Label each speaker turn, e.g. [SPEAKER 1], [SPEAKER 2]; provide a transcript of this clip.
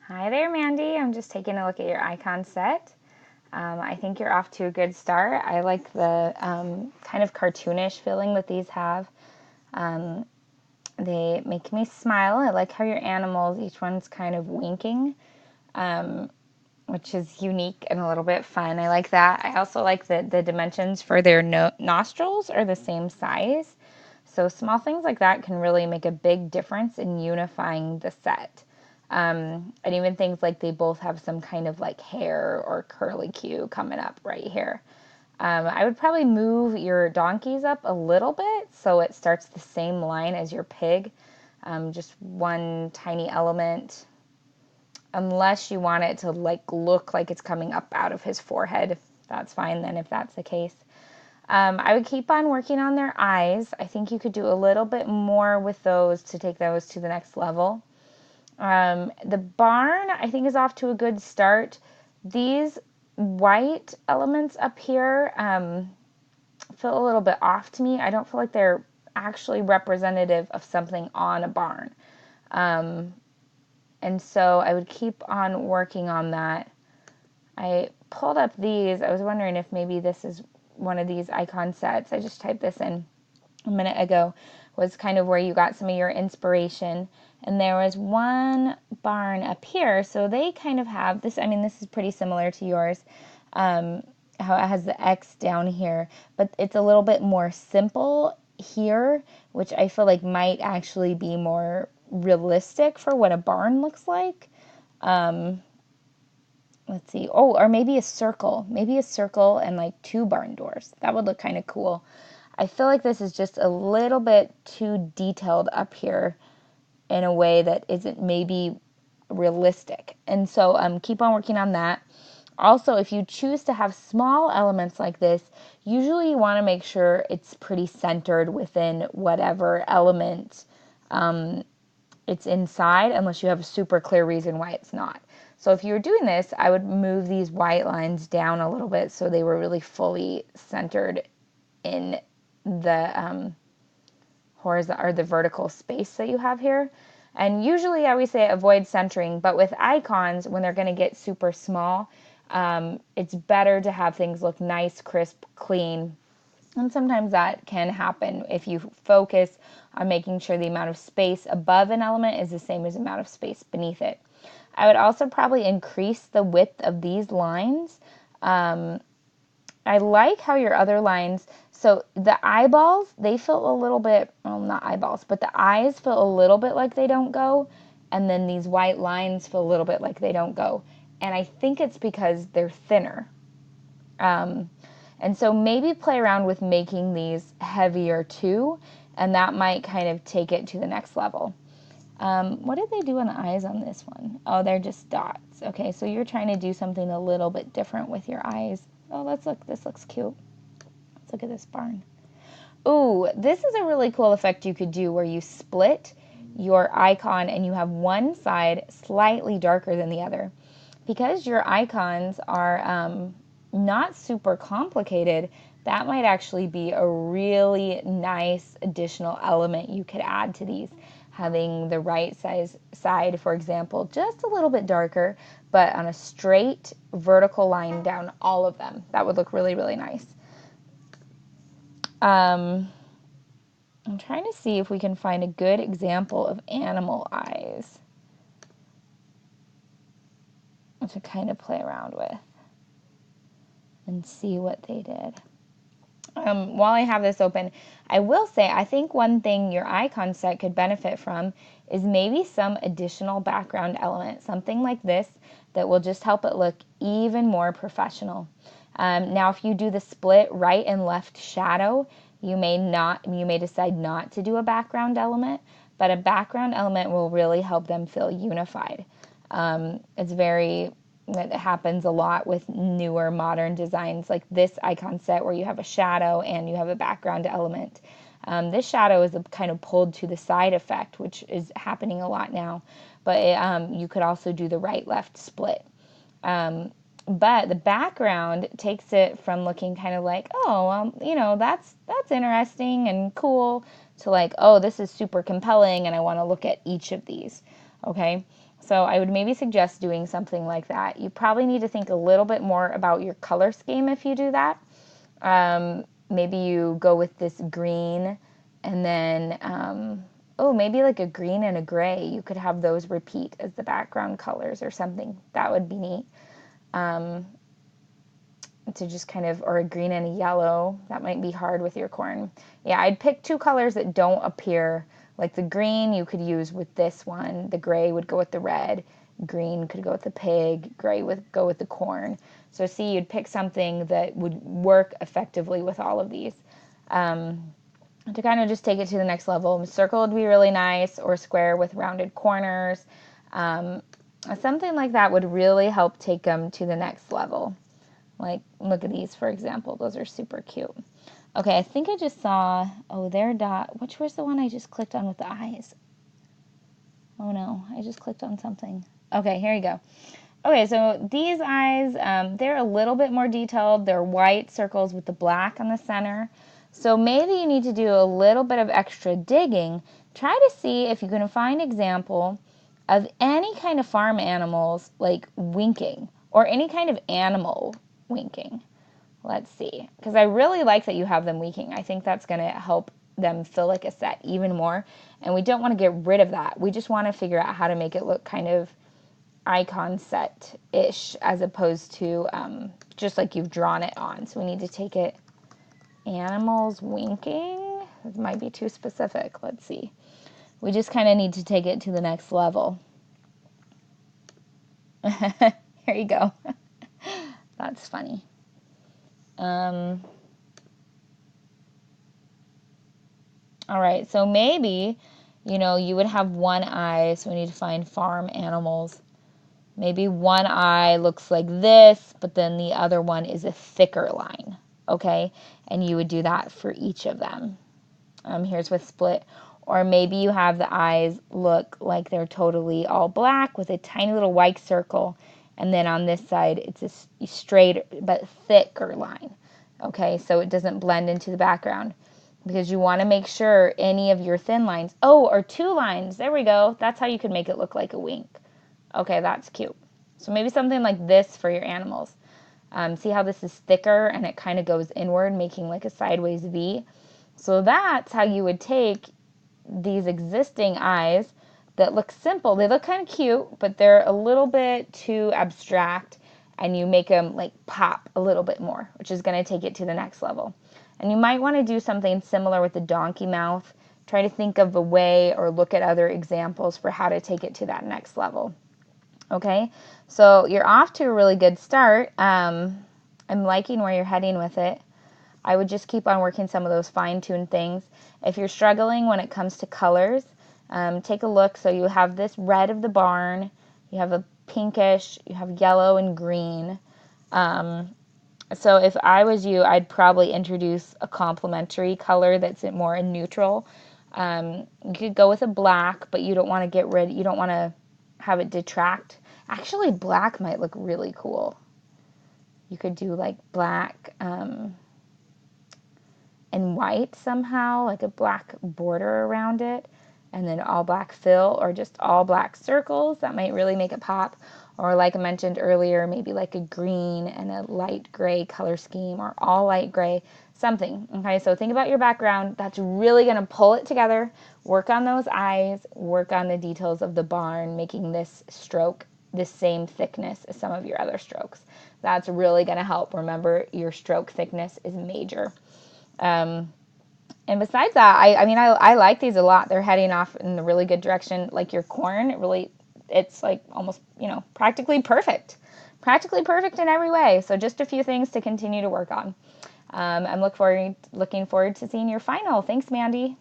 [SPEAKER 1] Hi there, Mandy. I'm just taking a look at your icon set. I think you're off to a good start. I like the kind of cartoonish feeling that these have. Um, they make me smile. I like how your animals, each one's kind of winking, which is unique and a little bit fun. I like that. I also like that the dimensions for their nostrils are the same size. So small things like that can really make a big difference in unifying the set. And even things like they both have some kind of like hair or curly cue coming up right here. I would probably move your donkeys up a little bit so it starts the same line as your pig. Just one tiny element, unless you want it to like look like it's coming up out of his forehead. That's fine then if that's the case. I would keep on working on their eyes. I think you could do a little bit more with those to take those to the next level. The barn, I think, is off to a good start. These white elements up here feel a little bit off to me. I don't feel like they're actually representative of something on a barn. And so I would keep on working on that. I pulled up these. I was wondering if maybe this is one of these icon sets. I just typed this in a minute ago, was kind of where you got some of your inspiration. And there was one barn up here. So they kind of have this. I mean, this is pretty similar to yours, how it has the X down here, but it's a little bit more simple here, which I feel like might actually be more realistic for what a barn looks like. Let's see. Oh, or maybe a circle. Maybe a circle and like two barn doors. That would look kind of cool. I feel like this is just a little bit too detailed up here in a way that isn't maybe realistic. And so keep on working on that. Also, if you choose to have small elements like this, usually you want to make sure it's pretty centered within whatever element it's inside, unless you have a super clear reason why it's not. So if you were doing this, I would move these white lines down a little bit so they were really fully centered in the horizontal or the vertical space that you have here. And usually I always say avoid centering, but with icons, when they're going to get super small, it's better to have things look nice, crisp, clean. And sometimes that can happen if you focus on making sure the amount of space above an element is the same as the amount of space beneath it. I would also probably increase the width of these lines. I like how your other lines, so the eyeballs, they feel a little bit, well, not eyeballs, but the eyes feel a little bit like they don't go. And then these white lines feel a little bit like they don't go. And I think it's because they're thinner. And so maybe play around with making these heavier too, and that might kind of take it to the next level. What did they do on the eyes on this one? Oh, they're just dots. Okay, so you're trying to do something a little bit different with your eyes. Oh, let's look. This looks cute. Let's look at this barn. Ooh, this is a really cool effect you could do where you split your icon and you have one side slightly darker than the other. Because your icons are not super complicated, that might actually be a really nice additional element you could add to these. Having the right size side, for example, just a little bit darker, but on a straight vertical line down all of them. That would look really, really nice. I'm trying to see if we can find a good example of animal eyes to kind of play around with and see what they did. While I have this open, I will say I think one thing your icon set could benefit from is maybe some additional background element, something like this that will just help it look even more professional. Now, if you do the split right and left shadow, you may decide not to do a background element, but a background element will really help them feel unified. It happens a lot with newer modern designs like this icon set where you have a shadow and you have a background element. This shadow is a kind of pulled to the side effect, which is happening a lot now, but you could also do the right-left split. But the background takes it from looking kind of like, oh, that's interesting and cool, to like, oh, this is super compelling and I want to look at each of these. Okay. So I would maybe suggest doing something like that. You probably need to think a little bit more about your color scheme if you do that. Maybe you go with this green and then, oh, maybe like a green and a gray. You could have those repeat as the background colors or something. That would be neat. To just kind of, or a green and a yellow. That might be hard with your corn. Yeah, I'd pick two colors that don't appear. Like the green you could use with this one. The gray would go with the red. Green could go with the pig. Gray would go with the corn. So see, you'd pick something that would work effectively with all of these. To kind of just take it to the next level. A circle would be really nice, or square with rounded corners. Something like that would really help take them to the next level. Like, look at these, for example. Those are super cute. Okay, I think I just saw, oh, their dot. Which was the one I just clicked on with the eyes? Oh, no, I just clicked on something. Okay, here you go. Okay, so these eyes, they're a little bit more detailed. They're white circles with the black on the center. So maybe you need to do a little bit of extra digging. Try to see if you can find example of any kind of farm animals like winking, or any kind of animal winking. Let's see, because I really like that you have them winking. I think that's going to help them feel like a set even more. And we don't want to get rid of that. We just want to figure out how to make it look kind of icon set-ish, as opposed to just like you've drawn it on. So we need to take it, animals winking. This might be too specific. Let's see. We just kind of need to take it to the next level. Here you go. That's funny. All right, so maybe, you would have one eye, so we need to find farm animals. Maybe one eye looks like this, but then the other one is a thicker line, okay? And you would do that for each of them. Here's with split. Or maybe you have the eyes look like they're totally all black with a tiny little white circle, and then on this side it's a straight but thicker line, okay? So it doesn't blend into the background, because you want to make sure any of your thin lines, or two lines, there we go. That's how you could make it look like a wink. Okay, that's cute. So maybe something like this for your animals. See how this is thicker and it kind of goes inward, making like a sideways V? So that's how you would take these existing eyes that look simple. They look kind of cute, but they're a little bit too abstract, and you make them like pop a little bit more, which is going to take it to the next level. And you might want to do something similar with the donkey mouth. Try to think of a way or look at other examples for how to take it to that next level. Okay, so you're off to a really good start. I'm liking where you're heading with it. I would just keep on working some of those fine-tuned things. If you're struggling when it comes to colors, take a look. So you have this red of the barn, you have a pinkish, you have yellow and green. So if I was you, I'd probably introduce a complementary color that's more a neutral. You could go with a black, but you don't want to have it detract. Actually, black might look really cool. You could do like black and white somehow, like a black border around it, and then all black fill, or just all black circles. That might really make it pop. Or like I mentioned earlier, maybe like a green and a light gray color scheme, or all light gray, something. Okay, so think about your background. That's really going to pull it together. Work on those eyes, work on the details of the barn, making this stroke the same thickness as some of your other strokes. That's really going to help. Remember, your stroke thickness is major. And besides that, I like these a lot. They're heading off in the really good direction. Like your corn, it's like almost, practically perfect. Practically perfect in every way. So just a few things to continue to work on. I'm looking forward to seeing your final. Thanks, Mandy.